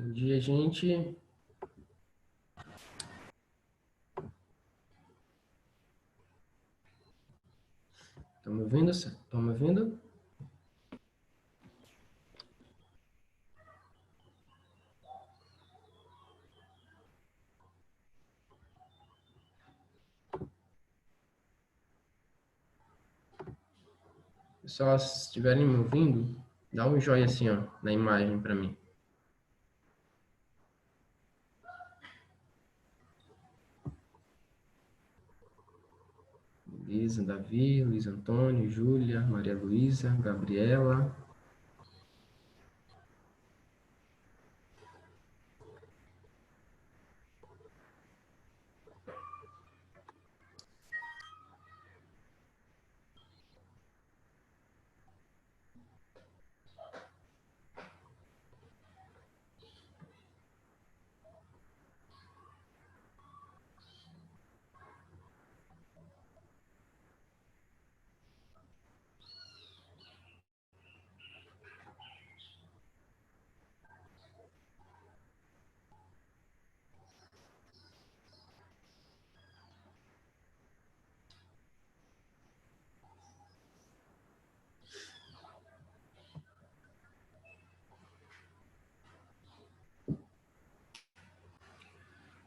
Bom dia, gente. Estão me ouvindo? Estão me ouvindo? Pessoal, se estiverem me ouvindo, dá um joinha assim, ó, na imagem para mim. Luísa, Davi, Luiz Antônio, Júlia, Maria Luísa, Gabriela.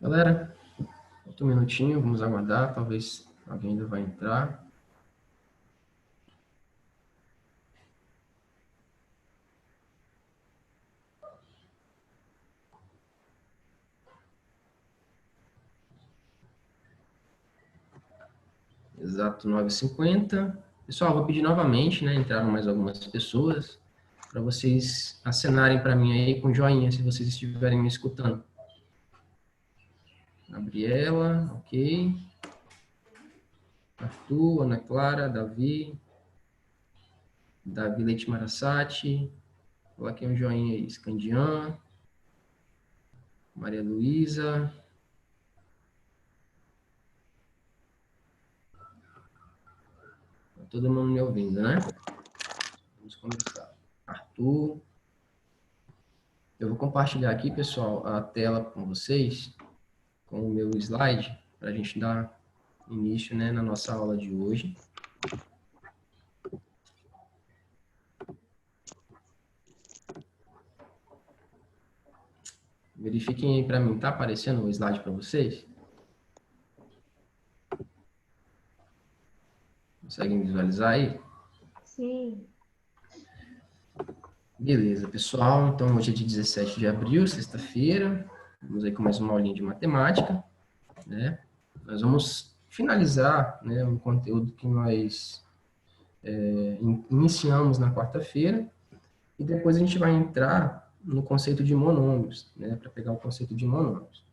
Galera, outro minutinho, vamos aguardar, talvez alguém ainda vai entrar. Exato, 9h50. Pessoal, vou pedir novamente, né? Entraram mais algumas pessoas, para vocês acenarem para mim aí com joinha, se vocês estiverem me escutando. Gabriela, ok. Arthur, Ana Clara, Davi Leite Marasati. Coloquei um joinha aí. Scandian. Maria Luísa. Todo mundo me ouvindo, né? Vamos começar. Arthur. Eu vou compartilhar aqui, pessoal, a tela com vocês, com o meu slide, para a gente dar início, né, na nossa aula de hoje. Verifiquem aí para mim, tá aparecendo o slide para vocês? Conseguem visualizar aí? Sim. Beleza, pessoal. Então, hoje é dia 17 de abril, sexta-feira. Vamos aí com mais uma aulinha de matemática, né? Nós vamos finalizar, né, um conteúdo que nós iniciamos na quarta-feira e depois a gente vai entrar no conceito de monômios, né, para pegar o conceito de monômios.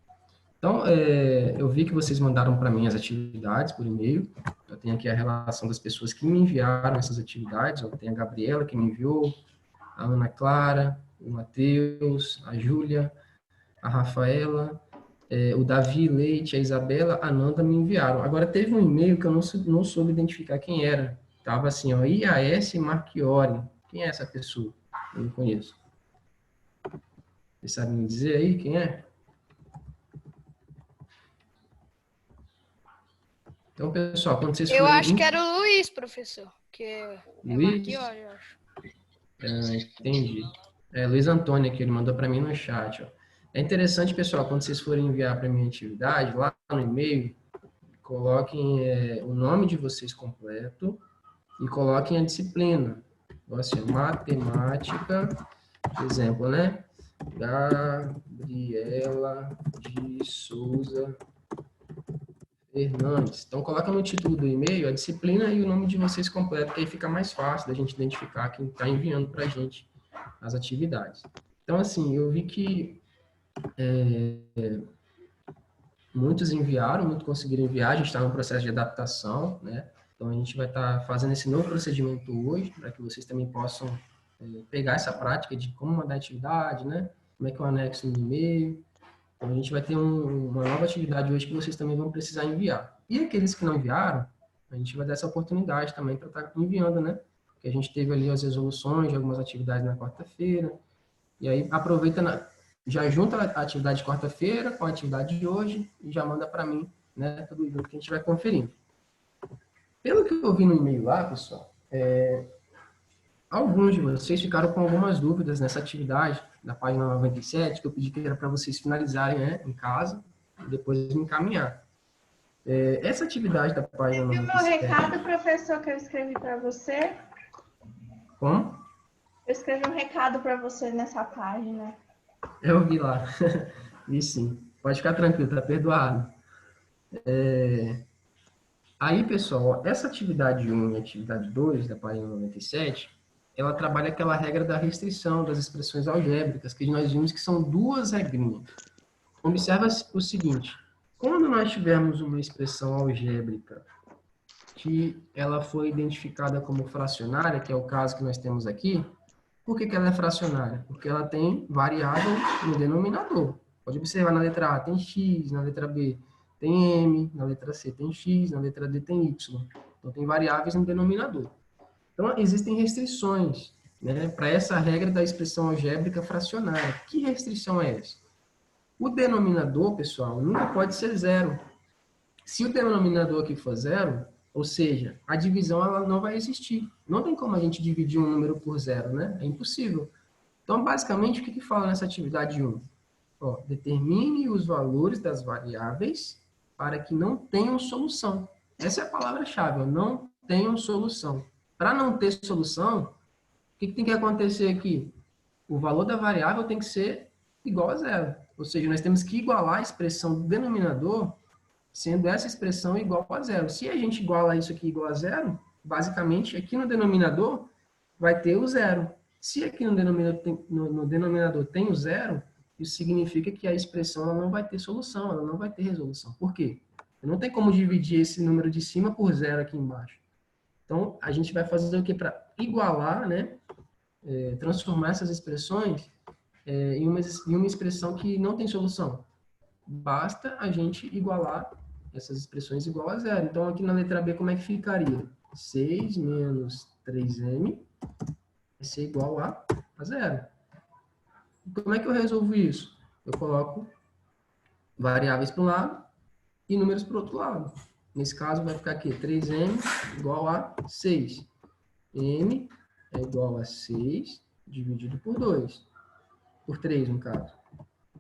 Então, eu vi que vocês mandaram para mim as atividades por e-mail. Eu tenho aqui a relação das pessoas que me enviaram essas atividades. Eu tenho a Gabriela, que me enviou, a Ana Clara, o Matheus, a Júlia, a Rafaela, o Davi Leite, a Isabela, a Nanda me enviaram. Agora, teve um e-mail que eu não soube identificar quem era. Estava assim, ó, IAS Marchiori. Quem é essa pessoa? Eu não conheço. Vocês sabem me dizer aí quem é? Então, pessoal, quando vocês Eu forem... acho que era o Luiz, professor. Que é Luiz? Marchiori, eu acho. Entendi. Luiz Antônio, que ele mandou para mim no chat. Ó. É interessante, pessoal, quando vocês forem enviar para mim a atividade, lá no e-mail, coloquem o nome de vocês completo e coloquem a disciplina. Então, assim, matemática, por exemplo, né? Gabriela de Souza Fernandes. Então, coloca no título do e-mail a disciplina e o nome de vocês completo, que aí fica mais fácil da gente identificar quem está enviando para a gente as atividades. Então, assim, eu vi que muitos enviaram, muitos conseguiram enviar, a gente está no processo de adaptação, né? Então, a gente vai estar fazendo esse novo procedimento hoje, para que vocês também possam pegar essa prática de como mandar atividade, né? Como é que eu anexo no e-mail. Então, a gente vai ter uma nova atividade hoje que vocês também vão precisar enviar. E aqueles que não enviaram, a gente vai dar essa oportunidade também para estar enviando, né? Porque a gente teve ali as resoluções de algumas atividades na quarta-feira, e aí aproveita já junta a atividade de quarta-feira com a atividade de hoje e já manda para mim, né? Tudo junto que a gente vai conferindo. Pelo que eu vi no e-mail lá, pessoal, alguns de vocês ficaram com algumas dúvidas nessa atividade da página 97, que eu pedi que era para vocês finalizarem, né, em casa e depois me encaminhar. Essa atividade da página Você viu meu 97... recado, professor, que eu escrevi para você? Como? Eu escrevi um recado para você nessa página. Eu vi lá. Vi sim. Pode ficar tranquilo, tá perdoado. Aí, pessoal, essa atividade 1 e atividade 2 da página 97, ela trabalha aquela regra da restrição das expressões algébricas, que nós vimos que são duas regrinhas. Observa o seguinte, quando nós tivermos uma expressão algébrica que ela foi identificada como fracionária, que é o caso que nós temos aqui, por que ela é fracionária? Porque ela tem variável no denominador. Pode observar na letra A tem x, na letra B tem m, na letra C tem x, na letra D tem y. Então, tem variáveis no denominador. Então, existem restrições, né, para essa regra da expressão algébrica fracionária. Que restrição é essa? O denominador, pessoal, nunca pode ser zero. Se o denominador aqui for zero, ou seja, a divisão ela não vai existir. Não tem como a gente dividir um número por zero, né? É impossível. Então, basicamente, o que fala nessa atividade 1? Ó, determine os valores das variáveis para que não tenham solução. Essa é a palavra-chave, não tenham solução. Para não ter solução, o que tem que acontecer aqui? O valor da variável tem que ser igual a zero. Ou seja, nós temos que igualar a expressão do denominador sendo essa expressão igual a zero. Se a gente iguala isso aqui igual a zero, basicamente, aqui no denominador vai ter o zero. Se aqui no denominador tem o zero, isso significa que a expressão ela não vai ter solução, ela não vai ter resolução. Por quê? Não tem como dividir esse número de cima por zero aqui embaixo. Então, a gente vai fazer o quê? Para igualar, né? Transformar essas expressões em uma expressão que não tem solução. Basta a gente igualar essas expressões igual a zero. Então, aqui na letra B, como é que ficaria? 6 menos 3m vai ser igual a zero. Como é que eu resolvo isso? Eu coloco variáveis para um lado e números para o outro lado. Nesse caso, vai ficar aqui 3m igual a 6. m é igual a 6 dividido por 2. Por 3, no caso.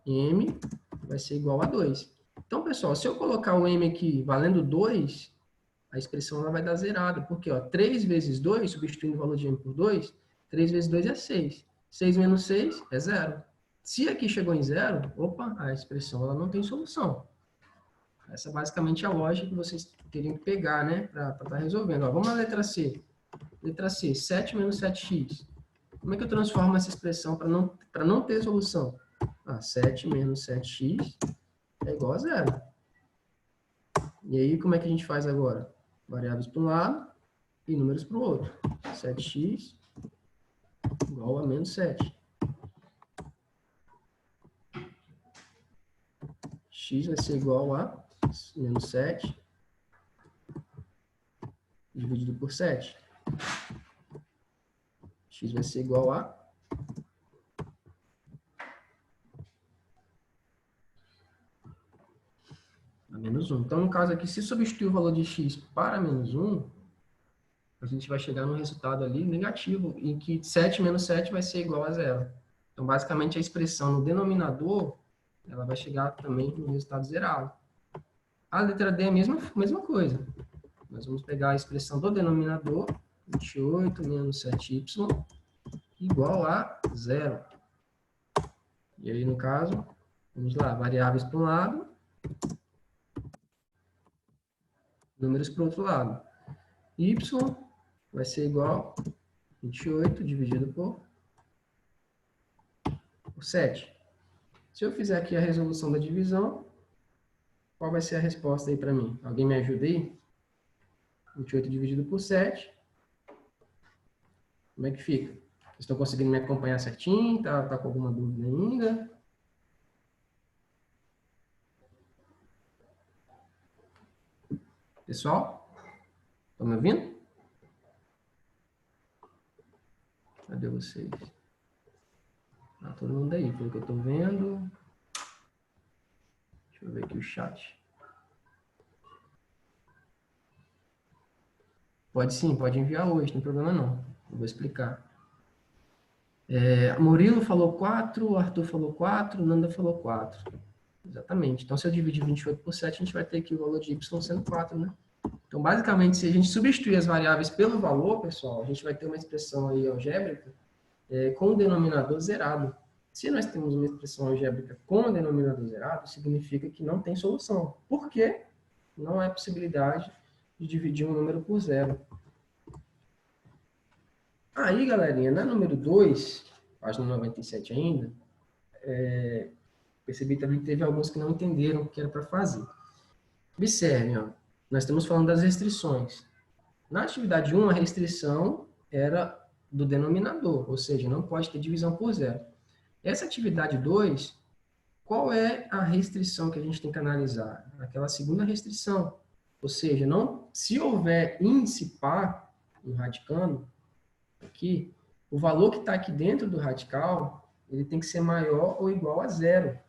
M vai ser igual a 2. Então, pessoal, se eu colocar o m aqui valendo 2, a expressão ela vai dar zerada. Porque ó, 3 vezes 2, substituindo o valor de m por 2, 3 vezes 2 é 6. 6 menos 6 é 0. Se aqui chegou em 0, opa, a expressão ela não tem solução. Essa basicamente é a lógica que vocês teriam que pegar, né, para estar resolvendo. Ó, vamos na letra C. Letra C, 7 menos 7x. Como é que eu transformo essa expressão para não ter solução? 7 menos 7x é igual a 0. E aí, como é que a gente faz agora? Variáveis para um lado e números para o outro. 7x igual a menos 7. X vai ser igual a menos 7 dividido por 7. X vai ser igual a menos 1. Então, no caso aqui, se substituir o valor de x para menos 1, a gente vai chegar num resultado ali negativo, em que 7 menos 7 vai ser igual a 0. Então, basicamente, a expressão no denominador, ela vai chegar também no resultado zerado. A letra D é a mesma coisa. Nós vamos pegar a expressão do denominador, 28 menos 7y, igual a 0. E aí, no caso, vamos lá, variáveis para um lado, números para o outro lado. Y vai ser igual a 28 dividido por 7. Se eu fizer aqui a resolução da divisão, qual vai ser a resposta aí para mim? Alguém me ajuda aí? 28 dividido por 7. Como é que fica? Vocês estão conseguindo me acompanhar certinho? Tá com alguma dúvida ainda? Pessoal? Estão me ouvindo? Cadê vocês? Tá todo mundo aí, pelo que eu estou vendo. Deixa eu ver aqui o chat. Pode sim, pode enviar hoje, não tem problema não. Eu vou explicar. Murilo falou 4, Arthur falou 4, Nanda falou 4. Exatamente. Então, se eu dividir 28 por 7, a gente vai ter aqui o valor de y sendo 4, né? Então, basicamente, se a gente substituir as variáveis pelo valor, pessoal, a gente vai ter uma expressão aí algébrica com o denominador zerado. Se nós temos uma expressão algébrica com o denominador zerado, significa que não tem solução. Por quê? Não é possibilidade de dividir um número por zero. Aí, galerinha, na número 2, página 97 ainda, percebi também que teve alguns que não entenderam o que era para fazer. Observem, ó, nós estamos falando das restrições. Na atividade 1, a restrição era do denominador, ou seja, não pode ter divisão por zero. Essa atividade 2, qual é a restrição que a gente tem que analisar? Aquela segunda restrição. Ou seja, não, se houver índice par no radicando, aqui, o valor que está aqui dentro do radical, ele tem que ser maior ou igual a zero.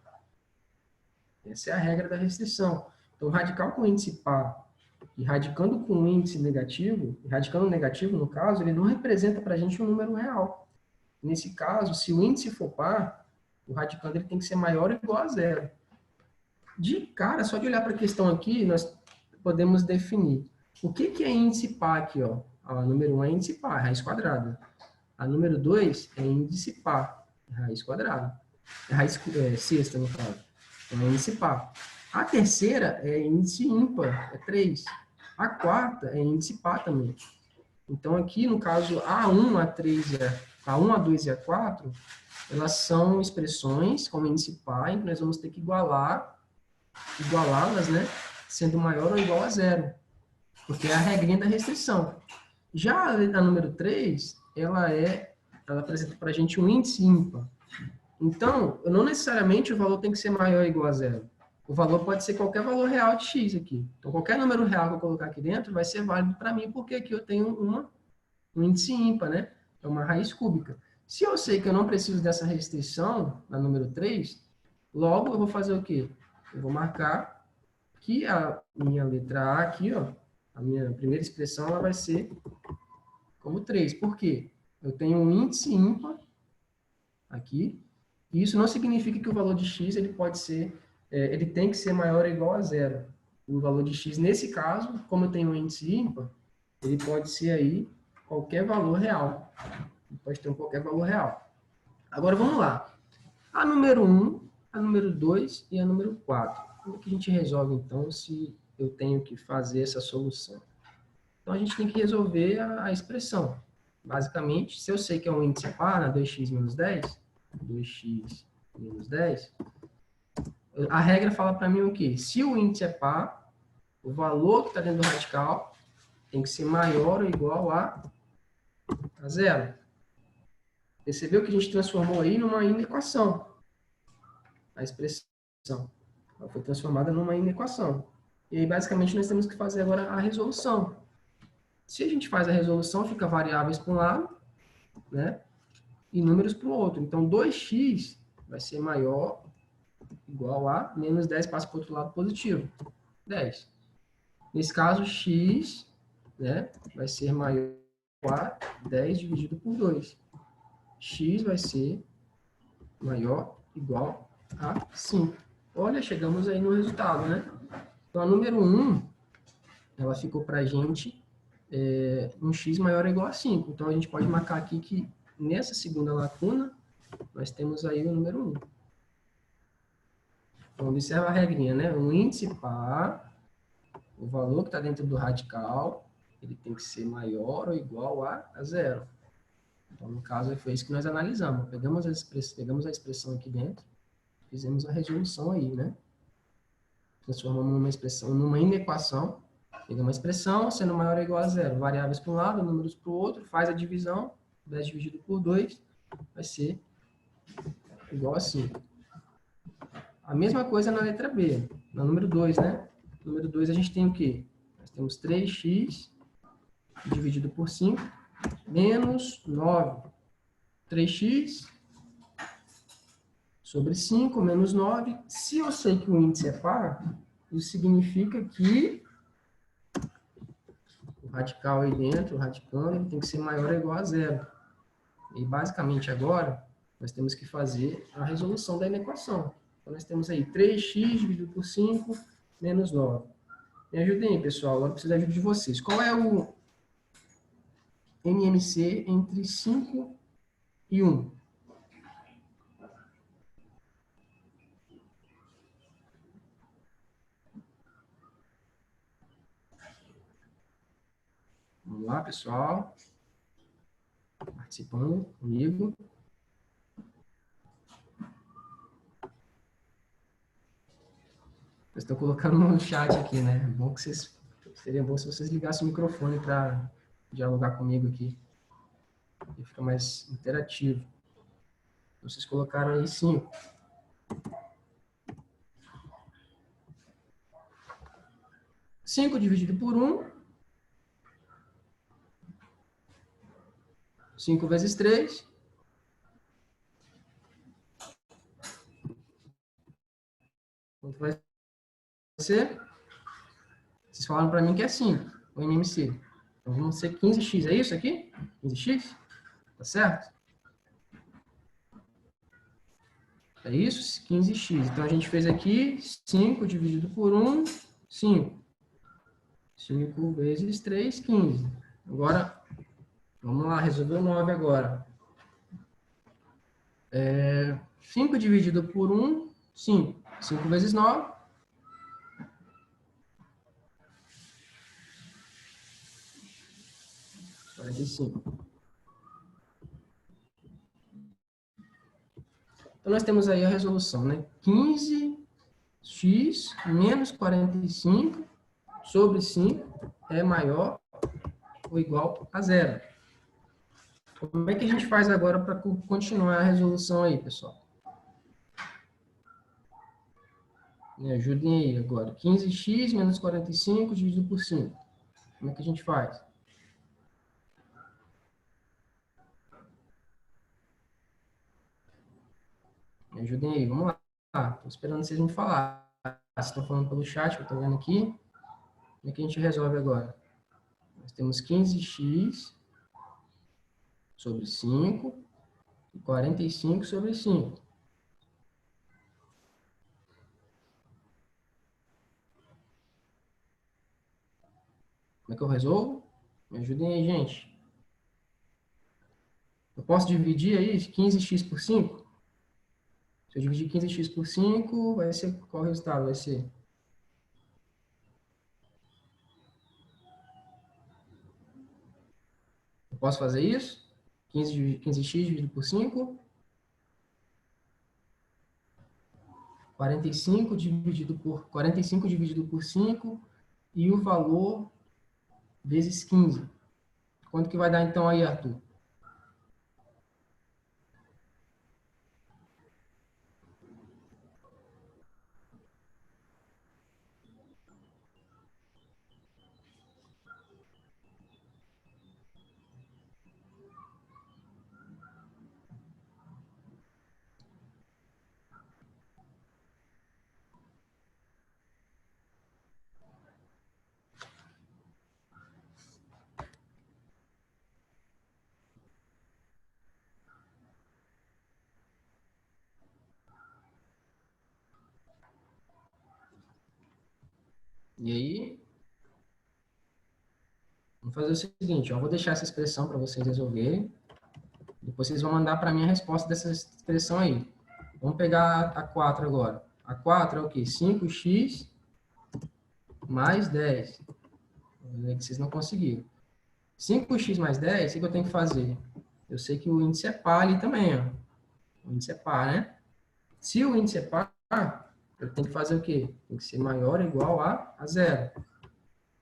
Essa é a regra da restrição. Então, radical com índice par e radicando com índice negativo, radicando negativo, no caso, ele não representa para a gente um número real. Nesse caso, se o índice for par, o radicando ele tem que ser maior ou igual a zero. De cara, só de olhar para a questão aqui, nós podemos definir. O que é índice par aqui? Ó? A número 1 é índice par, raiz quadrada. A número 2 é índice par, raiz quadrada. Raiz sexta, no caso. Então, é índice par. A terceira é índice ímpar, é 3. A quarta é índice par também. Então, aqui, no caso, A1, A3, A1, A2 e A4, elas são expressões com índice par, que nós vamos ter que igualá-las, né, sendo maior ou igual a zero, porque é a regrinha da restrição. Já a número 3, ela apresenta para a gente um índice ímpar. Então, não necessariamente o valor tem que ser maior ou igual a zero. O valor pode ser qualquer valor real de x aqui. Então, qualquer número real que eu colocar aqui dentro vai ser válido para mim, porque aqui eu tenho um índice ímpar, né? É uma raiz cúbica. Se eu sei que eu não preciso dessa restrição, na número 3, logo eu vou fazer o quê? Eu vou marcar que a minha letra A aqui, ó, a minha primeira expressão, ela vai ser como 3. Por quê? Eu tenho um índice ímpar aqui, e isso não significa que o valor de x ele pode ser, ele tem que ser maior ou igual a zero. O valor de x, nesse caso, como eu tenho um índice ímpar, ele pode ser aí qualquer valor real. Ele pode ter qualquer valor real. Agora vamos lá. A número 1, a número 2 e a número 4. Como é que a gente resolve, então, se eu tenho que fazer essa solução? Então, a gente tem que resolver a expressão. Basicamente, se eu sei que é um índice par, né, 2x menos 10, 2x menos 10, a regra fala para mim o quê? Se o índice é par, o valor que está dentro do radical tem que ser maior ou igual a zero. Percebeu que a gente transformou aí numa inequação. A expressão ela foi transformada numa inequação. E aí, basicamente, nós temos que fazer agora a resolução. Se a gente faz a resolução, fica variáveis para um lado, né? E números para o outro. Então, 2x vai ser maior, igual a menos 10, passa para o outro lado positivo. 10. Nesse caso, x, né, vai ser maior a 10 dividido por 2. X vai ser maior, igual a 5. Olha, chegamos aí no resultado, né? Então, a número 1, ela ficou para a gente um x maior ou igual a 5. Então, a gente pode marcar aqui que nessa segunda lacuna, nós temos aí o número 1. Então, observa a regrinha, né? Um índice par, o valor que está dentro do radical, ele tem que ser maior ou igual a zero. Então, no caso, foi isso que nós analisamos. Pegamos a expressão aqui dentro, fizemos a resolução aí, né? Transformamos uma expressão numa inequação. Pegamos uma expressão, sendo maior ou igual a zero. Variáveis para um lado, números para o outro, faz a divisão. 10 dividido por 2 vai ser igual a 5. A mesma coisa na letra B, na número 2, né? No número 2 a gente tem o quê? Nós temos 3x dividido por 5 menos 9. 3x sobre 5 menos 9. Se eu sei que o índice é par, isso significa que o radical aí dentro, o radicando, tem que ser maior ou igual a zero. E basicamente agora, nós temos que fazer a resolução da inequação. Então, nós temos aí 3x dividido por 5 menos 9. Me ajudem aí, pessoal. Agora eu preciso da ajuda de vocês. Qual é o NMC entre 5 e 1? Vamos lá, pessoal. Participando comigo. Eu estou colocando no chat aqui, né? Bom que vocês, seria bom se vocês ligassem o microfone para dialogar comigo aqui. E fica mais interativo. Vocês colocaram aí 5. Cinco dividido por 1. 5 vezes 3. Quanto vai ser? Vocês falaram para mim que é 5, o NMC. Então, vamos ser 15x, é isso aqui? 15x? Tá certo? É isso? 15x. Então, a gente fez aqui 5 dividido por 1, 5. 5 vezes 3, 15. Agora, vamos lá, resolver o 9 agora. 5 dividido por 1, 5. 5 vezes 9. 45. Então, nós temos aí a resolução, né? 15x menos 45 sobre 5 é maior ou igual a zero. Como é que a gente faz agora para continuar a resolução aí, pessoal? Me ajudem aí agora. 15x menos 45 dividido por 5. Como é que a gente faz? Me ajudem aí, vamos lá. Estou esperando vocês me falar. Vocês estão falando pelo chat, que eu estou vendo aqui. Como é que a gente resolve agora? Nós temos 15x sobre 5 e 45 sobre 5. Como é que eu resolvo? Me ajudem aí, gente. Eu posso dividir aí 15x por 5? Se eu dividir 15x por 5, vai ser qual o resultado? Vai ser... Eu posso fazer isso? 15x dividido por 5. 45 dividido por 5 e o valor vezes 15. Quanto que vai dar então aí, Arthur? E aí, vamos fazer o seguinte, ó, eu vou deixar essa expressão para vocês resolverem. Depois vocês vão mandar para mim a resposta dessa expressão aí. Vamos pegar a 4 agora. A 4 é o quê? 5x mais 10. Vou ver que vocês não conseguiram. 5x mais 10, o que eu tenho que fazer? Eu sei que o índice é par ali também, ó. O índice é par, né? Se o índice é par, eu tenho que fazer o quê? Tem que ser maior ou igual a zero.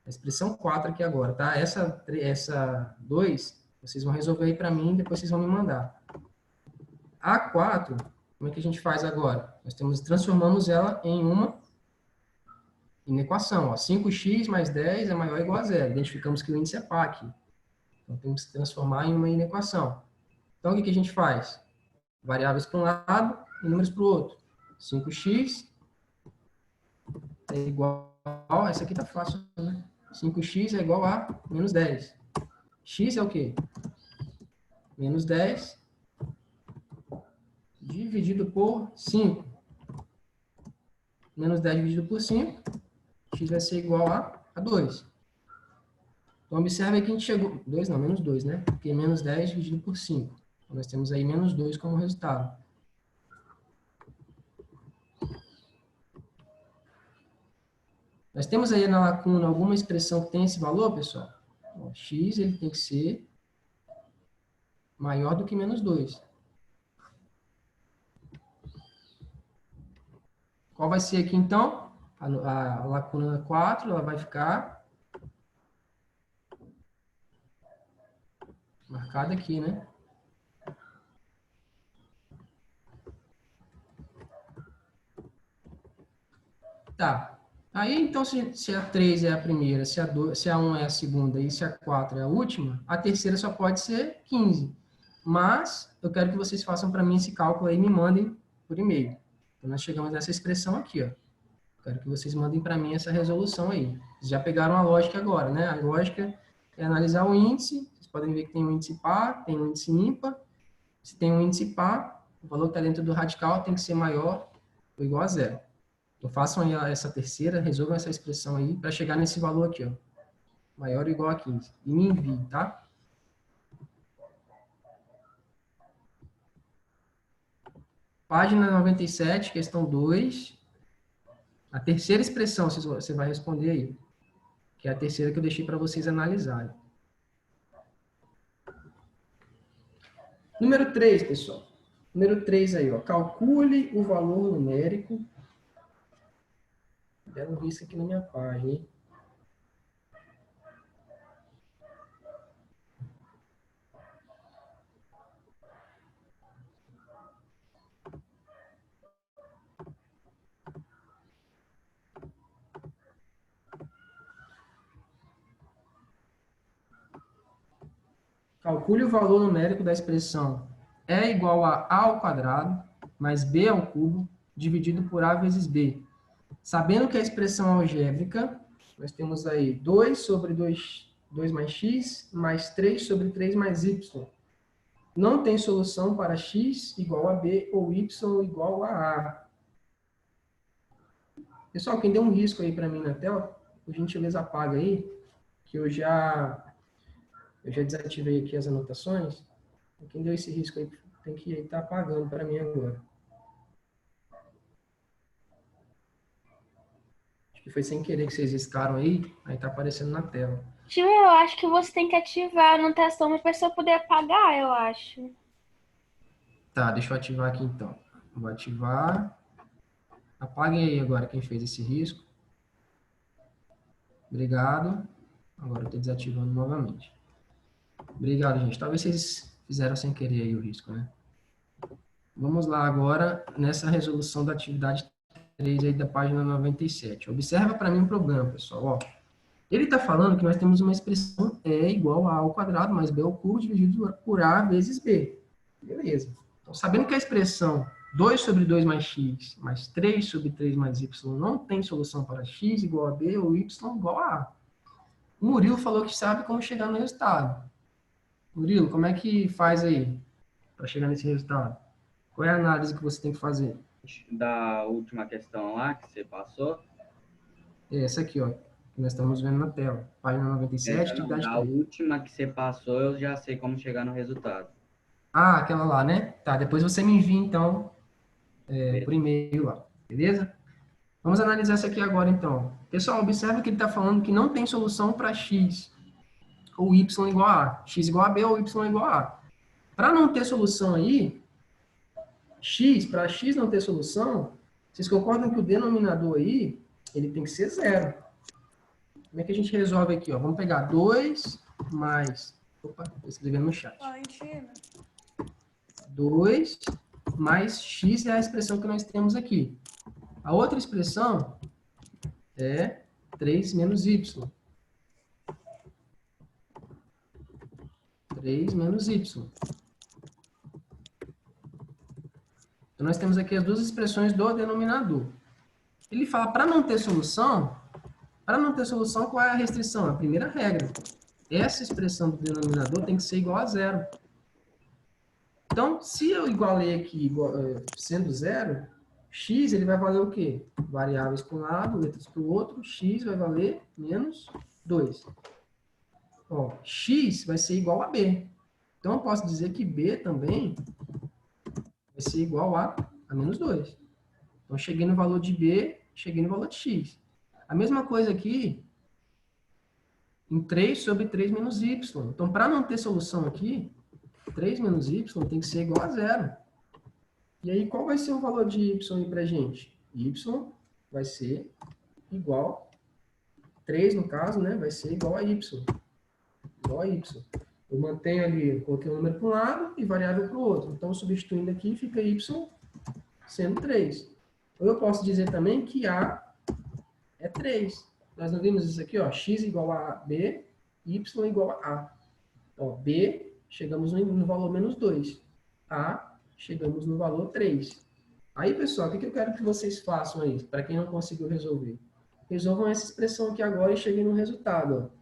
A expressão 4 aqui agora, tá? Essa 2, vocês vão resolver aí para mim, depois vocês vão me mandar. A 4, como é que a gente faz agora? Transformamos ela em uma inequação. Ó. 5x mais 10 é maior ou igual a zero. Identificamos que o índice é par aqui. Então, temos que transformar em uma inequação. Então, o que a gente faz? Variáveis para um lado, em números para o outro. 5x é igual... Essa aqui tá fácil, né? 5x é igual a menos 10. X é o quê? Menos 10 dividido por 5. Menos 10 dividido por 5, x vai ser igual a 2. Então, observe que a gente chegou... 2 não, menos 2, né? Porque menos 10 dividido por 5. Então, nós temos aí menos 2 como resultado. Nós temos aí na lacuna alguma expressão que tem esse valor, pessoal? Ó, x ele tem que ser maior do que menos 2. Qual vai ser aqui, então? A lacuna 4, ela vai ficar marcada aqui, né? Tá. Aí, então, se a 3 é a primeira, se a 1 é a segunda e se a 4 é a última, a terceira só pode ser 15. Mas, eu quero que vocês façam para mim esse cálculo aí e me mandem por e-mail. Então, nós chegamos nessa expressão aqui, ó. Quero que vocês mandem para mim essa resolução aí. Vocês já pegaram a lógica agora, né? A lógica é analisar o índice. Vocês podem ver que tem um índice par, tem um índice ímpar. Se tem um índice par, o valor que está dentro do radical tem que ser maior ou igual a zero. Então, façam aí essa terceira, resolvam essa expressão aí para chegar nesse valor aqui, ó. Maior ou igual a 15. E me enviem, tá? Página 97, questão 2. A terceira expressão você vai responder aí. Que é a terceira que eu deixei para vocês analisarem. Número 3, pessoal. Número 3 aí, ó. Calcule o valor numérico. Deram um risco aqui na minha página, hein? Calcule o valor numérico da expressão E igual a A ao quadrado mais B ao cubo dividido por A vezes B. Sabendo que a expressão algébrica, nós temos aí 2 sobre 2 mais x, mais 3 sobre 3 mais y. Não tem solução para x igual a b ou y igual a a. Pessoal, quem deu um risco aí para mim na tela, por gentileza apaga aí, que eu já desativei aqui as anotações. Quem deu esse risco aí tem que estar apagando para mim agora. Acho que foi sem querer que vocês riscaram aí tá aparecendo na tela. Tio, eu acho que você tem que ativar a anotação para a pessoa poder apagar, eu acho. Tá, deixa eu ativar aqui então. Vou ativar. Apaguem aí agora quem fez esse risco. Obrigado. Agora eu estou desativando novamente. Obrigado, gente. Talvez vocês fizeram sem querer aí o risco, né? Vamos lá agora nessa resolução da atividade 3 aí da página 97. Observa para mim um problema, pessoal. Ó, ele está falando que nós temos uma expressão E igual a A ao quadrado mais B ao cubo dividido por A vezes B. Beleza. Então, sabendo que a expressão 2 sobre 2 mais x mais 3 sobre 3 mais y não tem solução para x igual a b ou y igual a a. O Murilo falou que sabe como chegar no resultado. Murilo, como é que faz aí para chegar nesse resultado? Qual é a análise que você tem que fazer? Da última questão lá que você passou? É essa aqui, ó, que nós estamos vendo na tela. Página 97, atividade Da 3. última que você passou, eu já sei como chegar no resultado. Ah, aquela lá, né? Tá, depois você me envia, então, por e-mail lá, beleza? Vamos analisar isso aqui agora, então. Pessoal, observa que ele está falando que não tem solução para x ou y igual a a. X igual a b ou y igual a a. Para não ter solução aí, para x não ter solução, vocês concordam que o denominador aí, ele tem que ser zero. Como é que a gente resolve aqui? Ó? Vamos pegar 2 mais... Opa, estou escrevendo no chat. 2 mais x é a expressão que nós temos aqui. A outra expressão é 3 menos y. 3 menos y. Então, nós temos aqui as duas expressões do denominador. Ele fala, para não ter solução, qual é a restrição? A primeira regra. Essa expressão do denominador tem que ser igual a zero. Então, se eu igualei aqui sendo zero, x ele vai valer o quê? Variáveis para um lado, letras para o outro, x vai valer menos 2. Ó, x vai ser igual a b. Então, eu posso dizer que b também vai ser igual a menos 2. Então, cheguei no valor de b, cheguei no valor de x. A mesma coisa aqui em 3 sobre 3 menos y. Então, para não ter solução aqui, 3 menos y tem que ser igual a zero. E aí, qual vai ser o valor de y aí para a gente? Y vai ser igual, 3 no caso, né? Vai ser igual a y. Igual a y. Eu mantenho ali, coloquei um número para um lado e variável para o outro. Então, substituindo aqui, fica y sendo 3. Ou eu posso dizer também que a é 3. Nós não vimos isso aqui, ó, x igual a b, y igual a a. Ó, b, chegamos no valor menos 2. A, chegamos no valor 3. Aí, pessoal, o que eu quero que vocês façam aí, para quem não conseguiu resolver? Resolvam essa expressão aqui agora e cheguem no resultado. Ó.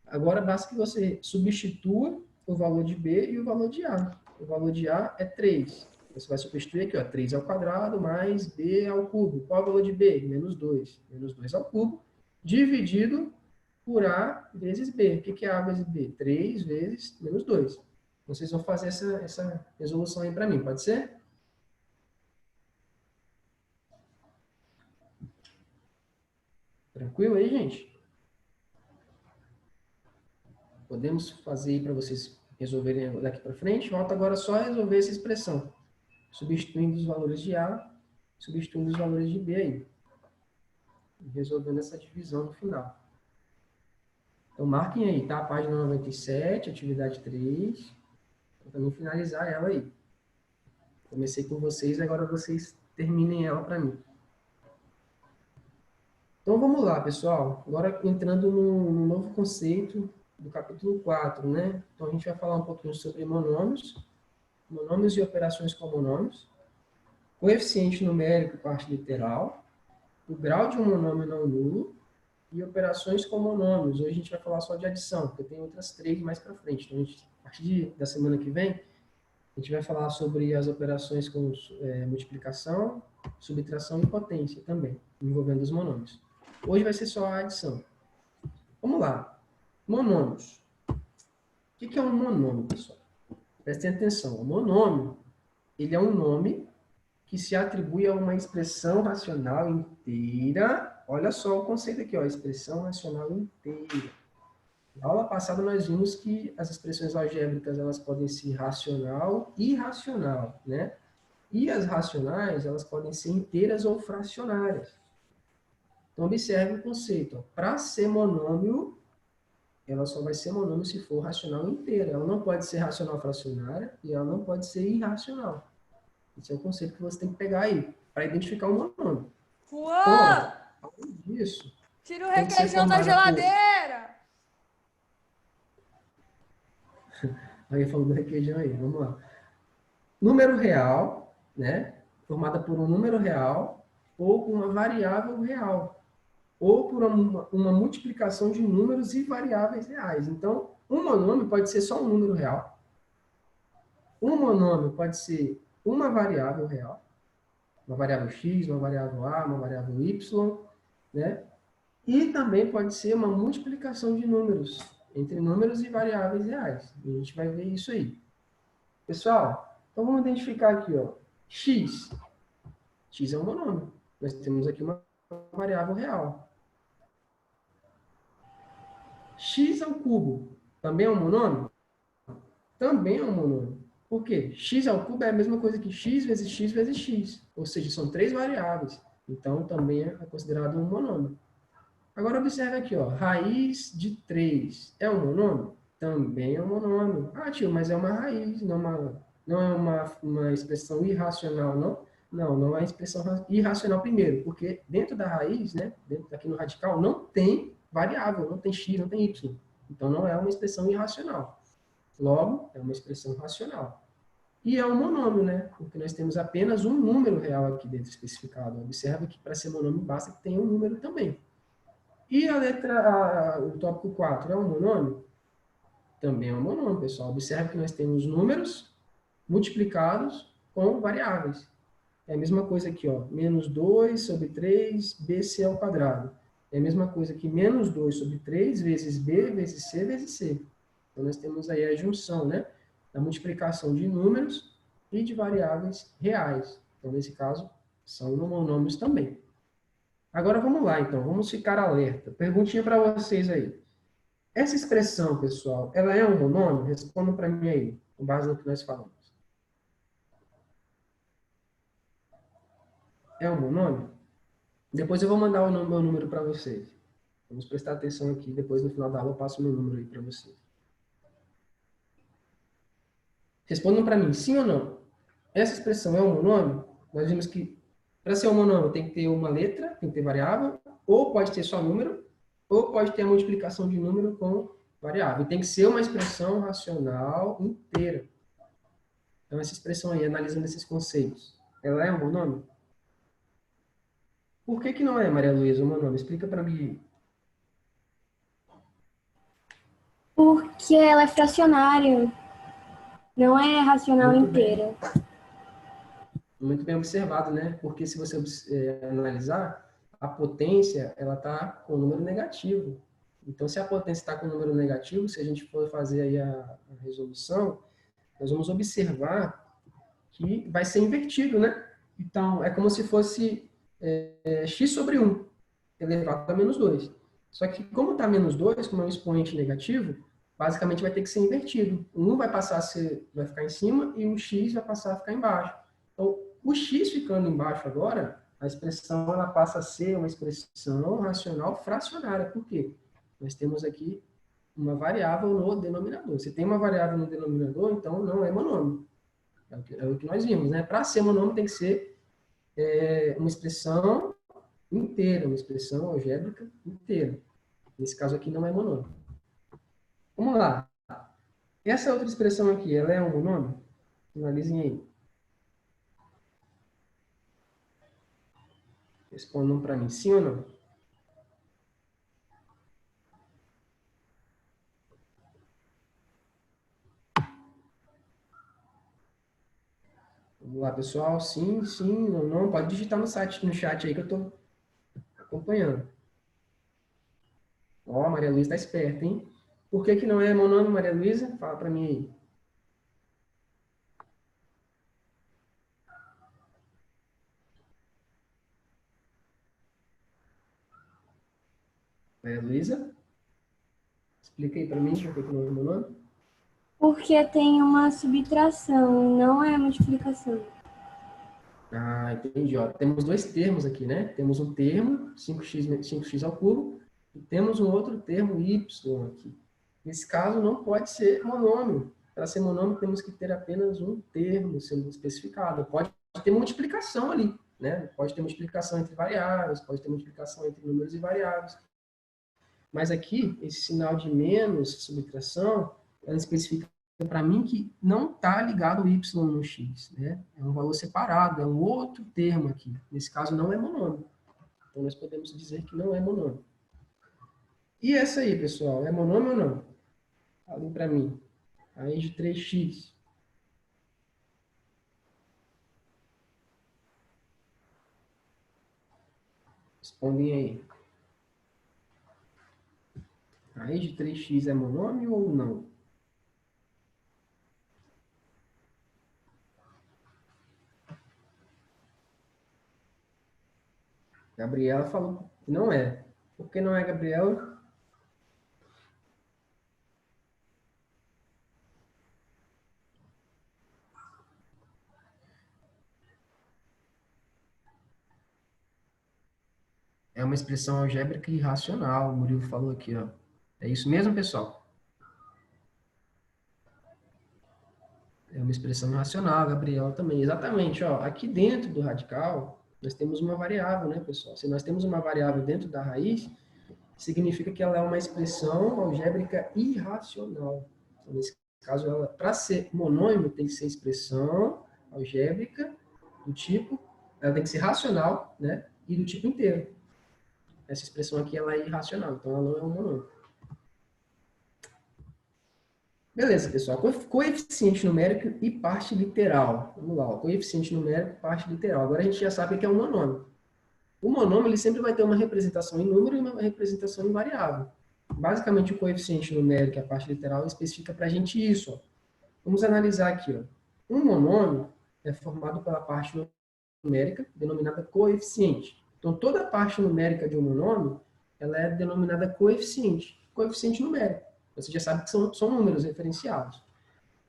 Agora, basta que você substitua o valor de b e o valor de a. O valor de a é 3. Você vai substituir aqui, ó, 3 ao quadrado mais b ao cubo. Qual é o valor de b? Menos 2. Menos 2 ao cubo, dividido por a vezes b. O que é a vezes b? 3 vezes menos 2. Então, vocês vão fazer essa resolução aí para mim, pode ser? Tranquilo aí, gente? Podemos fazer aí para vocês resolverem daqui para frente. Volta agora só a resolver essa expressão. Substituindo os valores de A, substituindo os valores de B aí. E resolvendo essa divisão no final. Então, marquem aí, tá? Página 97, atividade 3. Para também finalizar ela aí. Comecei com vocês, agora vocês terminem ela para mim. Então, vamos lá, pessoal. Agora, entrando no novo conceito do capítulo 4, né? Então, a gente vai falar um pouquinho sobre monômios e operações com monômios, coeficiente numérico e parte literal, o grau de um monômio não nulo e operações com monômios. Hoje a gente vai falar só de adição, porque tem outras 3 mais para frente. Então, a partir da semana que vem, a gente vai falar sobre as operações com multiplicação, subtração e potência também, envolvendo os monômios. Hoje vai ser só a adição. Vamos lá. Monômios. O que é um monômio, pessoal? Prestem atenção. O monômio, ele é um nome que se atribui a uma expressão racional inteira. Olha só o conceito aqui, ó, expressão racional inteira. Na aula passada nós vimos que as expressões algébricas elas podem ser racional e irracional, né? E as racionais, elas podem ser inteiras ou fracionárias. Então, observe o conceito. Para ser monômio, ela só vai ser monômio se for racional inteira. Ela não pode ser racional fracionária e ela não pode ser irracional. Esse é o conceito que você tem que pegar aí, para identificar o monômio. Juan! Além disso... Tira o requeijão da geladeira! Alguém falou do requeijão aí, vamos lá. Número real, né? Formada por um número real ou por uma variável real. Ou por uma multiplicação de números e variáveis reais. Então, um monômio pode ser só um número real. Um monômio pode ser uma variável real. Uma variável x, uma variável a, uma variável y, né? E também pode ser uma multiplicação de números, entre números e variáveis reais. E a gente vai ver isso aí. Pessoal, então vamos identificar aqui, ó. X. X é um monômio. Nós temos aqui uma variável real. X ao cubo também é um monômio? Também é um monômio. Por quê? X ao cubo é a mesma coisa que x vezes x vezes x. Ou seja, são 3 variáveis. Então, também é considerado um monômio. Agora, observe aqui, ó. Raiz de 3 é um monômio? Também é um monômio. Ah, tio, mas é uma raiz, não é uma expressão irracional, não? Não é expressão irracional primeiro, porque dentro da raiz, né, aqui no radical, não tem variável, não tem x, não tem y. Então, não é uma expressão irracional. Logo, é uma expressão racional. E é um monômio, né? Porque nós temos apenas um número real aqui dentro especificado. Observa que para ser monômio basta que tenha um número também. E o tópico 4 é um monômio? Também é um monômio, pessoal. Observa que nós temos números multiplicados com variáveis. É a mesma coisa aqui, ó. Menos 2 sobre 3 bc ao quadrado. É a mesma coisa que menos 2 sobre 3 vezes b vezes c vezes c. Então, nós temos aí a junção, né? Da multiplicação de números e de variáveis reais. Então, nesse caso, são monômios também. Agora, vamos lá, então. Vamos ficar alerta. Perguntinha para vocês aí. Essa expressão, pessoal, ela é um monômio? Respondam para mim aí, com base no que nós falamos. É um monômio? Depois eu vou mandar o meu número para vocês. Vamos prestar atenção aqui. Depois, no final da aula, eu passo o meu número aí para vocês. Respondam para mim, sim ou não? Essa expressão é um monômio? Nós vimos que, para ser um monômio, tem que ter uma letra, tem que ter variável, ou pode ter só número, ou pode ter a multiplicação de número com variável. E tem que ser uma expressão racional inteira. Então, essa expressão aí, analisando esses conceitos, ela é um monômio? Por que não é, Maria Luísa, um monômio? Explica para mim. Porque ela é fracionária, não é racional Muito inteira. Muito bem observado, né? Porque se você analisar, a potência, ela está com um número negativo. Então, se a potência está com um número negativo, se a gente for fazer aí a resolução, nós vamos observar que vai ser invertido, né? Então, é como se fosse x sobre 1 elevado a menos 2. Só que, como está menos 2, como é um expoente negativo, basicamente vai ter que ser invertido. O 1 vai passar vai ficar em cima e o x vai passar a ficar embaixo. Então, o x ficando embaixo agora, a expressão ela passa a ser uma expressão racional fracionária. Por quê? Nós temos aqui uma variável no denominador. Se tem uma variável no denominador, então não é monômio. É o que nós vimos, né? Para ser monômio tem que ser uma expressão inteira, uma expressão algébrica inteira. Nesse caso aqui não é monômio. Vamos lá. Essa outra expressão aqui, ela é um monômio? Analisem aí. Respondam para mim, sim ou não? Vamos lá, pessoal. Sim, sim, não, não. Pode digitar no chat aí que eu estou acompanhando. Ó, Maria Luísa está esperta, hein? Por que não é monômio, Maria Luísa? Fala para mim aí. Maria Luísa? Explica aí para mim por que não é monômio. Porque tem uma subtração, não é multiplicação. Ah, entendi. Ó, temos dois termos aqui, né? Temos um termo, 5x ao cubo, e temos um outro termo, y aqui. Nesse caso, não pode ser monômio. Para ser monômio, temos que ter apenas um termo sendo especificado. Pode ter multiplicação ali, né? Pode ter multiplicação entre variáveis, pode ter multiplicação entre números e variáveis. Mas aqui, esse sinal de menos, subtração, ela especifica para mim que não está ligado o y no x, né? É um valor separado, é um outro termo aqui. Nesse caso, não é monômio. Então, nós podemos dizer que não é monômio. E essa aí, pessoal, é monômio ou não? Falem para mim. Raiz de 3x. Respondem aí. Raiz de 3x é monômio ou não? Gabriela falou que não é. Por que não é, Gabriela? É uma expressão algébrica irracional, o Murilo falou aqui, ó. É isso mesmo, pessoal? É uma expressão irracional, Gabriela também. Exatamente, ó. Aqui dentro do radical, nós temos uma variável, né, pessoal? Se nós temos uma variável dentro da raiz, significa que ela é uma expressão algébrica irracional. Então, nesse caso, para ser monômio, tem que ser expressão algébrica do tipo, ela tem que ser racional, né? E do tipo inteiro. Essa expressão aqui, ela é irracional, então ela não é um monômio. Beleza, pessoal. Coeficiente numérico e parte literal. Vamos lá, ó. Coeficiente numérico e parte literal. Agora a gente já sabe o que é um monômio. O monômio ele sempre vai ter uma representação em número e uma representação em variável. Basicamente, o coeficiente numérico e a parte literal especifica para a gente isso. Ó. Vamos analisar aqui. Ó. Um monômio é formado pela parte numérica, denominada coeficiente. Então, toda a parte numérica de um monômio ela é denominada coeficiente numérico. Você já sabe que são números referenciados.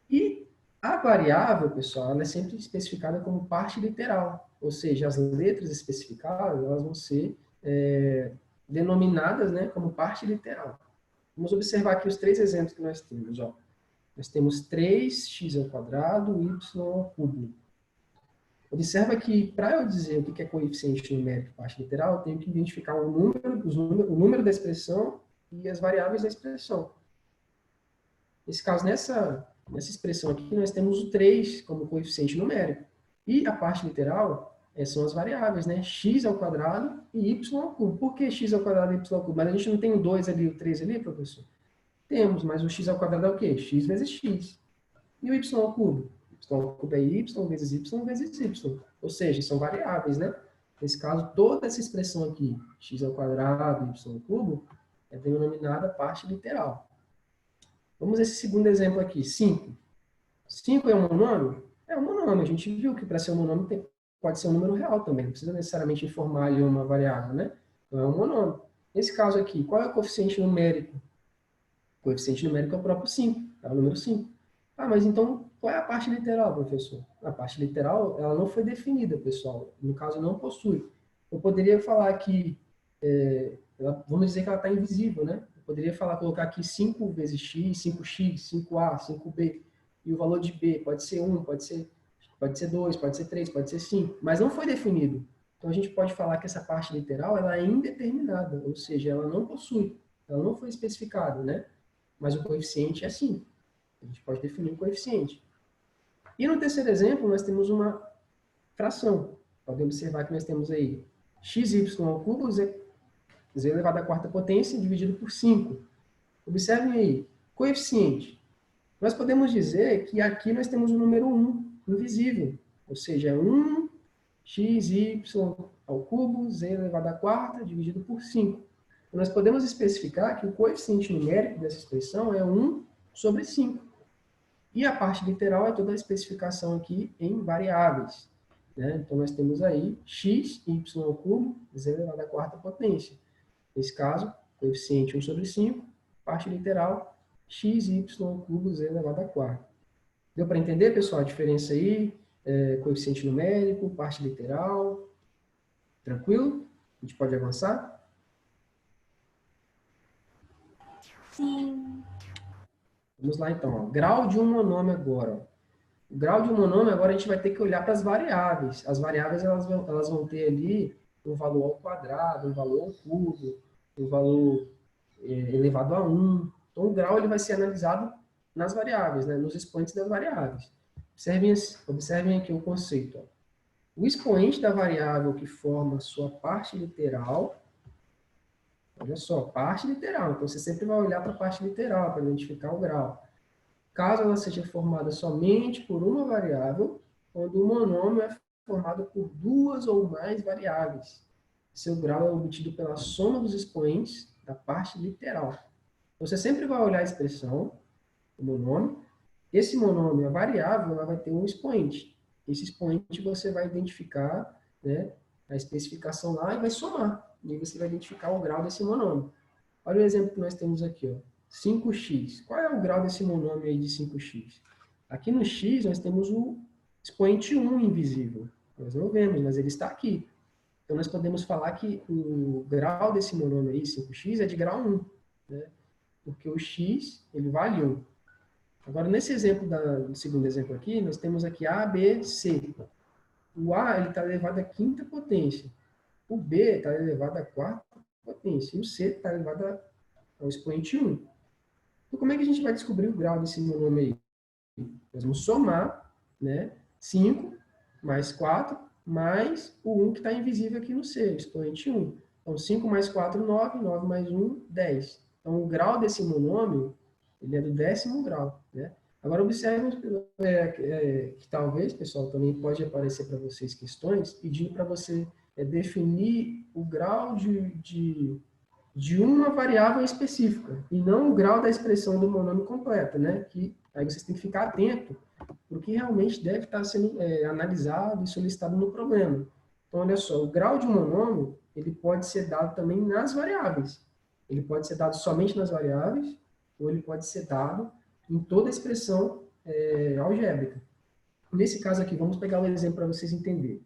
E a variável, pessoal, ela é sempre especificada como parte literal. Ou seja, as letras especificadas elas vão ser denominadas, né, como parte literal. Vamos observar aqui os 3 exemplos que nós temos. Ó. Nós temos 3x² y ao cubo. Observa que, para eu dizer o que é coeficiente numérico e parte literal, eu tenho que identificar o número da expressão e as variáveis da expressão. Nesse caso, nessa expressão aqui, nós temos o 3 como coeficiente numérico. E a parte literal são as variáveis, né? X² e y ao cubo. Por que x² e y ao cubo? Mas a gente não tem o 2 ali, o 3 ali, professor? Temos, mas o x² é o quê? X vezes x. E o y ao cubo? Y ao cubo é y vezes y. Ou seja, são variáveis, né? Nesse caso, toda essa expressão aqui, x² e y ao cubo, é denominada parte literal. Vamos a esse segundo exemplo aqui, 5. 5 é um monômio? É um monômio. A gente viu que para ser um monômio pode ser um número real também. Não precisa necessariamente informar ali uma variável, né? Então é um monômio. Nesse caso aqui, qual é o coeficiente numérico? O coeficiente numérico é o próprio 5. É o número 5. Ah, mas então qual é a parte literal, professor? A parte literal, ela não foi definida, pessoal. No caso, não possui. Eu poderia falar que, vamos dizer que ela está invisível, né? Poderia colocar aqui 5 vezes x, 5x, 5a, 5b. E o valor de b pode ser 1, pode ser 2, pode ser 3, pode ser 5. Mas não foi definido. Então a gente pode falar que essa parte literal ela é indeterminada. Ou seja, ela não possui. Ela não foi especificada, né? Mas o coeficiente é assim. A gente pode definir o coeficiente. E no terceiro exemplo, nós temos uma fração. Podem observar que nós temos aí xy ao cubo, z elevado à quarta potência, dividido por 5. Observem aí, coeficiente. Nós podemos dizer que aqui nós temos o número 1, invisível. Ou seja, 1xy ao cubo, z elevado à quarta, dividido por 5. Então, nós podemos especificar que o coeficiente numérico dessa expressão é 1 sobre 5. E a parte literal é toda a especificação aqui em variáveis. Né? Então, nós temos aí x, y ao cubo, z elevado à quarta potência. Nesse caso, coeficiente 1 sobre 5, parte literal, x, y ao cubo, z elevado à quarta. Deu para entender, pessoal, a diferença aí? Coeficiente numérico, parte literal. Tranquilo? A gente pode avançar? Sim. Vamos lá, então. Ó. Grau de um monômio agora. Ó. O grau de um monômio, agora a gente vai ter que olhar para as variáveis. As variáveis elas vão ter ali um valor ao quadrado, um valor ao cubo, um valor elevado a 1. Então, o grau ele vai ser analisado nas variáveis, né? Nos expoentes das variáveis. Observem aqui o conceito. Ó. O expoente da variável que forma sua parte literal, olha só, parte literal. Então, você sempre vai olhar para a parte literal para identificar o grau. Caso ela seja formada somente por uma variável, quando o monômio é formado por 2 ou mais variáveis. Seu grau é obtido pela soma dos expoentes da parte literal. Você sempre vai olhar a expressão, o monômio. Esse monômio, a variável, ela vai ter um expoente. Esse expoente você vai identificar, né, a especificação lá e vai somar. E aí você vai identificar o grau desse monômio. Olha o exemplo que nós temos aqui, ó. 5x. Qual é o grau desse monômio aí de 5x? Aqui no x nós temos o expoente 1 invisível. Nós não vemos, mas ele está aqui. Então nós podemos falar que o grau desse monômio aí, 5x, é de grau 1. Né? Porque o x, ele vale 1. Agora, nesse exemplo, do segundo exemplo aqui, nós temos aqui A, B, C. O A está elevado à quinta potência. O B está elevado à quarta potência. E o C está elevado ao expoente 1. Então, como é que a gente vai descobrir o grau desse monômio aí? Nós vamos somar, né? 5 mais 4 mais o 1 que está invisível aqui no C, expoente 1. Então, 5 mais 4, 9. 9 mais 1, 10. Então, o grau desse monômio, ele é do 10º grau, né? Agora, observe que talvez, pessoal, também pode aparecer para vocês questões pedindo para você definir o grau de uma variável específica, e não o grau da expressão do monômio completa, né? Que aí vocês têm que ficar atento para o que realmente deve estar sendo analisado e solicitado no problema. Então, olha só, o grau de um monômio, ele pode ser dado também nas variáveis. Ele pode ser dado somente nas variáveis, ou ele pode ser dado em toda a expressão algébrica. Nesse caso aqui, vamos pegar um exemplo para vocês entenderem.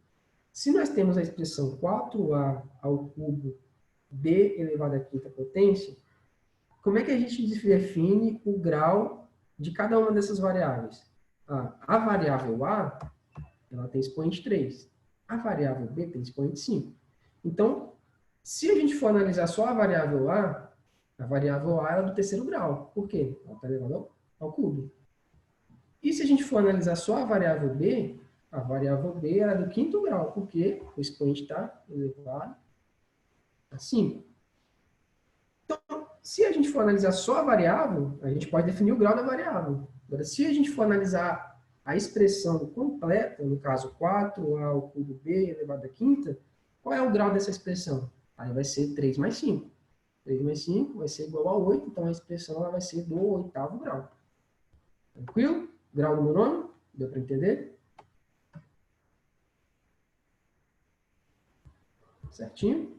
Se nós temos a expressão 4a ao cubo b elevado à quinta potência, como é que a gente define o grau de cada uma dessas variáveis? A variável a, ela tem expoente 3. A variável b tem expoente 5. Então, se a gente for analisar só a variável a é do 3º grau. Por quê? Ela está elevada ao cubo. E se a gente for analisar só a variável b era do 5º grau, porque o expoente está elevado a 5. Então, se a gente for analisar só a variável, a gente pode definir o grau da variável. Agora, se a gente for analisar a expressão completa, no caso 4a ao cubo b elevado à quinta, qual é o grau dessa expressão? Aí vai ser 3 mais 5. 3 mais 5 vai ser igual a 8, então a expressão ela vai ser do 8º grau. Tranquilo? Grau do monômio? Deu para entender? Certinho?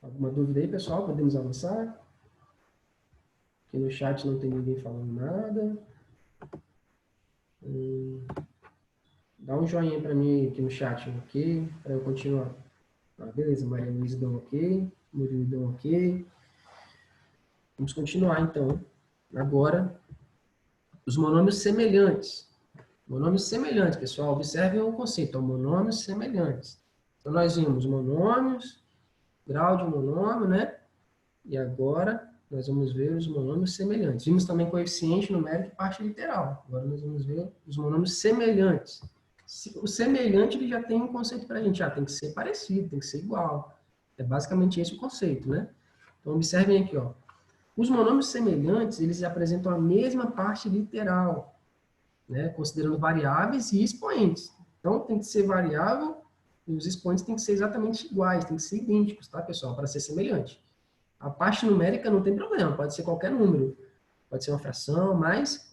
Alguma dúvida aí, pessoal? Podemos avançar? Aqui no chat não tem ninguém falando nada. Dá um joinha para mim aqui no chat, ok? Para eu continuar. Beleza, Maria Luísa deu um ok. Murilo deu um ok. Vamos continuar, então. Agora, os monômios semelhantes. Monômios semelhantes, pessoal. Observem o conceito. Monômios semelhantes. Então, nós vimos monômios, grau de monômio, né? E agora, nós vamos ver os monômios semelhantes. Vimos também coeficiente numérico e parte literal. Agora, nós vamos ver os monômios semelhantes. O semelhante, ele já tem um conceito para a gente. Tem que ser parecido, tem que ser igual. É basicamente esse o conceito, né? Então, observem aqui, ó. Os monômios semelhantes, eles apresentam a mesma parte literal, né? Considerando variáveis e expoentes. Então, tem que ser variável e os expoentes têm que ser exatamente iguais, tem que ser idênticos, tá, pessoal? Para ser semelhante. A parte numérica não tem problema, pode ser qualquer número. Pode ser uma fração, mas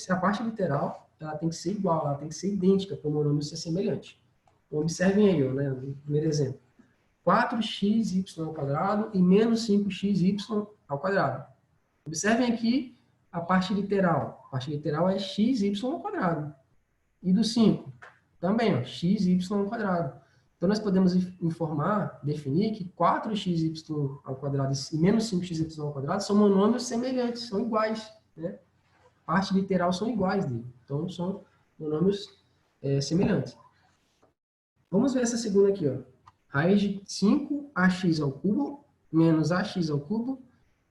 a parte literal, ela tem que ser igual, ela tem que ser idêntica para o monômio ser semelhante. Então, observem aí, ó, né, no primeiro exemplo. 4xy ao quadrado e menos 5xy ao quadrado. Observem aqui a parte literal. A parte literal é xy ao quadrado. E do 5? Também, ó, xy ao quadrado. Então, nós podemos definir que 4xy ao quadrado e menos 5xy ao quadrado são monômios semelhantes, são iguais, né? Parte literal são iguais dele. Então, são monômios semelhantes. Vamos ver essa segunda aqui, ó. Raiz de 5ax ao cubo menos ax ao cubo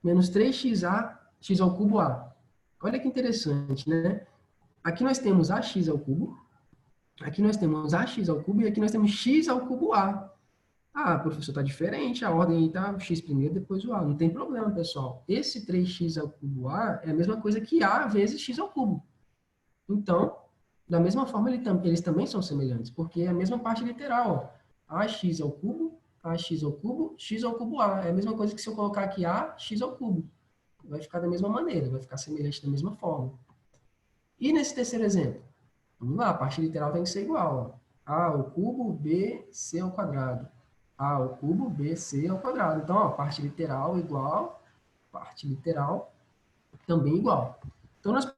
menos 3x ao cubo a. Olha que interessante, né? Aqui nós temos ax ao cubo, aqui nós temos ax ao cubo e aqui nós temos x ao cubo a. Professor, está diferente, a ordem aí está x primeiro, depois o a. Não tem problema, pessoal. Esse 3x ao cubo a é a mesma coisa que a vezes x ao cubo. Então, da mesma forma, eles também são semelhantes, porque é a mesma parte literal. Ax ao cubo, x ao cubo a. É a mesma coisa que se eu colocar aqui a, x ao cubo. Vai ficar da mesma maneira, vai ficar semelhante da mesma forma. E nesse terceiro exemplo? Vamos lá, a parte literal tem que ser igual. Ó. A ao cubo, b, c ao quadrado. A ao cubo, b, c ao quadrado. Então, ó, parte literal igual, parte literal também igual. Então, nós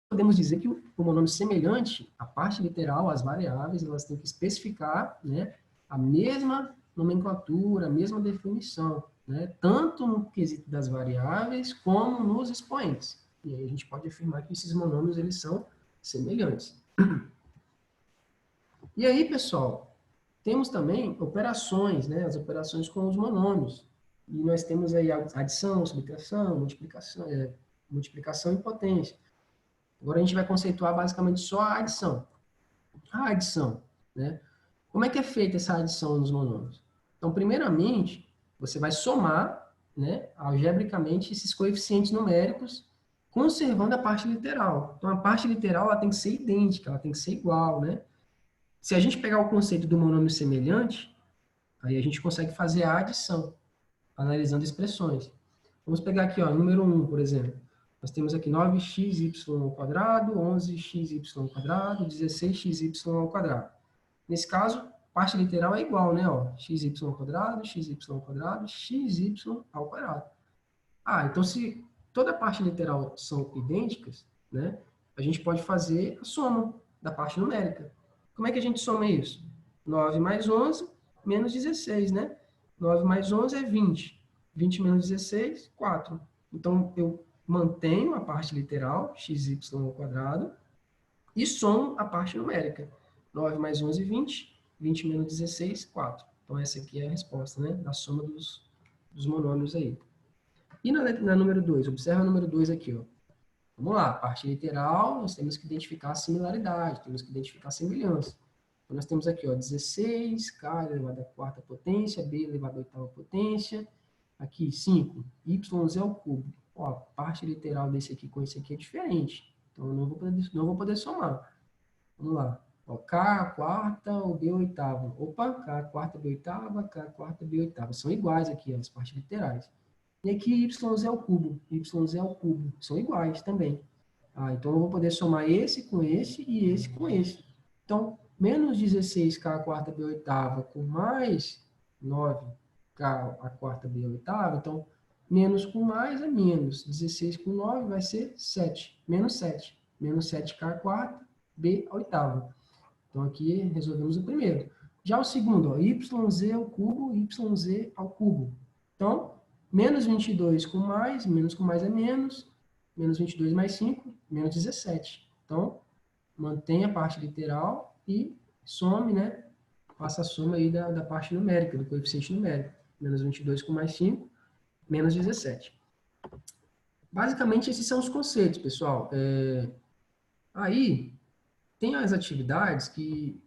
podemos dizer que o monômio semelhante, a parte literal, as variáveis, elas têm que especificar, né, a mesma nomenclatura, a mesma definição, né, tanto no quesito das variáveis como nos expoentes. E aí a gente pode afirmar que esses monômios eles são semelhantes. E aí, pessoal, temos também operações, né, as operações com os monômios. e nós temos aí adição, subtração, multiplicação e potência. Agora a gente vai conceituar basicamente só a adição. A adição, né? Como é que é feita essa adição nos monômios? Então, primeiramente, você vai somar, né, algebricamente esses coeficientes numéricos, conservando a parte literal. Então, a parte literal ela tem que ser idêntica, ela tem que ser igual, né? Se a gente pegar o conceito do monômio semelhante, aí a gente consegue fazer a adição, analisando expressões. Vamos pegar aqui, ó, número 1, por exemplo. Nós temos aqui 9xy ao quadrado, 11xy ao quadrado, 16xy ao quadrado. Nesse caso, parte literal é igual, né? Ó, xy ao quadrado, xy ao quadrado, xy ao quadrado. Ah, então se toda a parte literal são idênticas, né? A gente pode fazer a soma da parte numérica. Como é que a gente soma isso? 9 mais 11 menos 16, né? 9 mais 11 é 20. 20 menos 16, 4. Então, eu mantenho a parte literal, xy ao quadrado, e somo a parte numérica. 9 mais 11, 20. 20 menos 16, 4. Então, essa aqui é a resposta, né? Da soma dos monômios aí. E na número 2? Observa o número 2 aqui, ó. Vamos lá, parte literal, nós temos que identificar a similaridade, temos que identificar a semelhança. Então, nós temos aqui, ó, 16k elevado à quarta potência, b elevado à oitava potência. Aqui, 5, yz ao cubo. Ó, a parte literal desse aqui com esse aqui é diferente. Então, eu não vou poder somar. Vamos lá. Ó, k a quarta ou b a oitava. Opa, k a quarta, b a oitava, k a quarta, b a oitava. São iguais aqui, ó, as partes literais. E aqui, yz ao cubo. Yz ao cubo. São iguais também. Ah, então, eu vou poder somar esse com esse e esse com esse. Então, menos 16k a quarta b a oitava com mais 9k a quarta b a oitava. Então, menos com mais é menos. 16 com 9 vai ser 7. Menos 7. Menos 7k a quarta b a oitava. Então, aqui resolvemos o primeiro. Já o segundo, ó, yz ao cubo, yz ao cubo. Então, menos 22 com mais é menos. Menos 22 mais 5, menos 17. Então, mantém a parte literal e some, né? Faça a soma aí da parte numérica, do coeficiente numérico. Menos 22 com mais 5, menos 17. Basicamente, esses são os conceitos, pessoal. Aí, tem as atividades que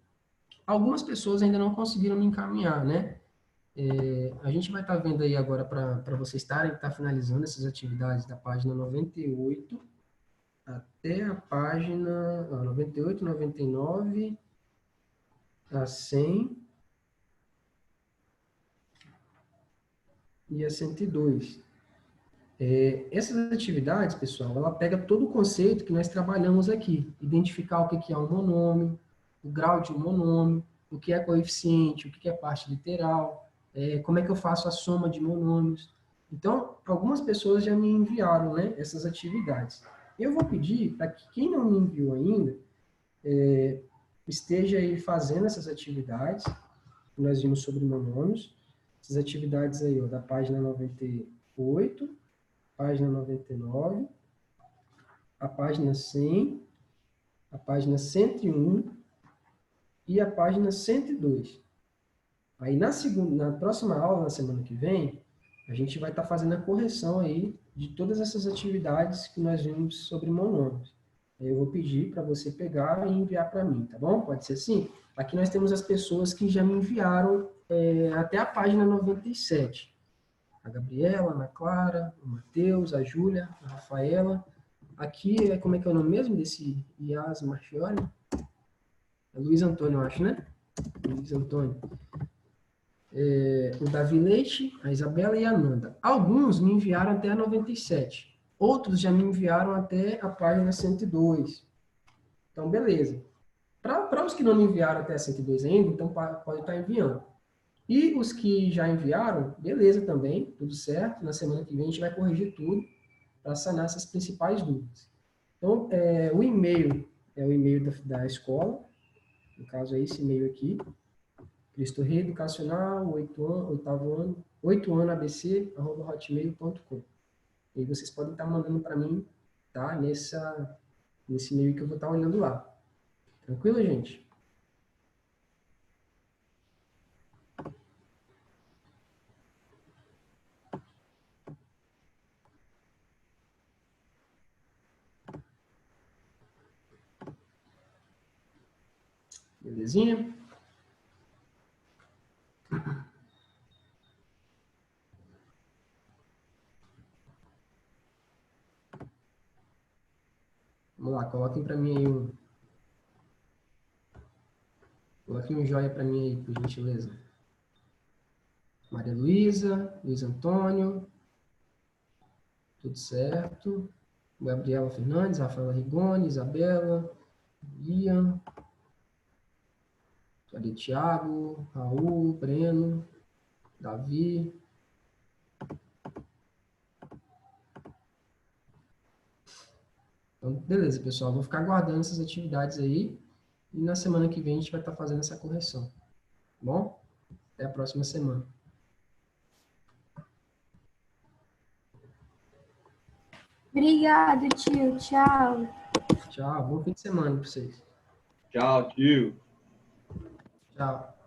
algumas pessoas ainda não conseguiram me encaminhar, né? A gente vai estar vendo aí agora para vocês estar finalizando essas atividades da página 98 até a página 98, 99, a 100 e a 102. Essas atividades, pessoal, ela pega todo o conceito que nós trabalhamos aqui. Identificar o que é um monômio, o grau de um monômio, o que é coeficiente, o que é parte literal, como é que eu faço a soma de monômios. Então, algumas pessoas já me enviaram, né, essas atividades. Eu vou pedir para que quem não me enviou ainda, esteja aí fazendo essas atividades, que nós vimos sobre monômios, essas atividades aí, ó, da página 98, página 99, a página 100, a página 101 e a página 102. Aí na próxima aula, na semana que vem, a gente vai estar fazendo a correção aí de todas essas atividades que nós vimos sobre monômios. Eu vou pedir para você pegar e enviar para mim, tá bom? Pode ser assim? Aqui nós temos as pessoas que já me enviaram até a página 97. A Gabriela, a Ana Clara, o Matheus, a Júlia, a Rafaela. Aqui, como é que é o nome mesmo desse Ias Marchiori? É Luiz Antônio, eu acho, né? Luiz Antônio. O Davi Leite, a Isabela e a Nanda. Alguns me enviaram até a 97. Outros já me enviaram até a página 102. Então, beleza. Para os que não me enviaram até a 102 ainda, então pode estar enviando. E os que já enviaram, beleza também, tudo certo. Na semana que vem a gente vai corrigir tudo para sanar essas principais dúvidas. Então, o e-mail é o e-mail da escola. No caso, é esse e-mail aqui. Cristo Rei Educacional, 8 ano ABC, @hotmail.com. E vocês podem estar mandando para mim, tá? Nesse e-mail que eu vou estar olhando lá. Tranquilo, gente? Belezinha? Vamos lá, coloquem para mim aí coloquem um joia para mim aí, por gentileza. Maria Luísa, Luiz Antônio, tudo certo. Gabriela Fernandes, Rafaela Rigoni, Isabela, Ian, cadê Thiago, Raul, Breno, Davi. Então, beleza, pessoal. Vou ficar aguardando essas atividades aí. E na semana que vem a gente vai estar fazendo essa correção. Tá bom? Até a próxima semana. Obrigada, tio. Tchau. Tchau. Bom fim de semana para vocês. Tchau, tio. Tchau.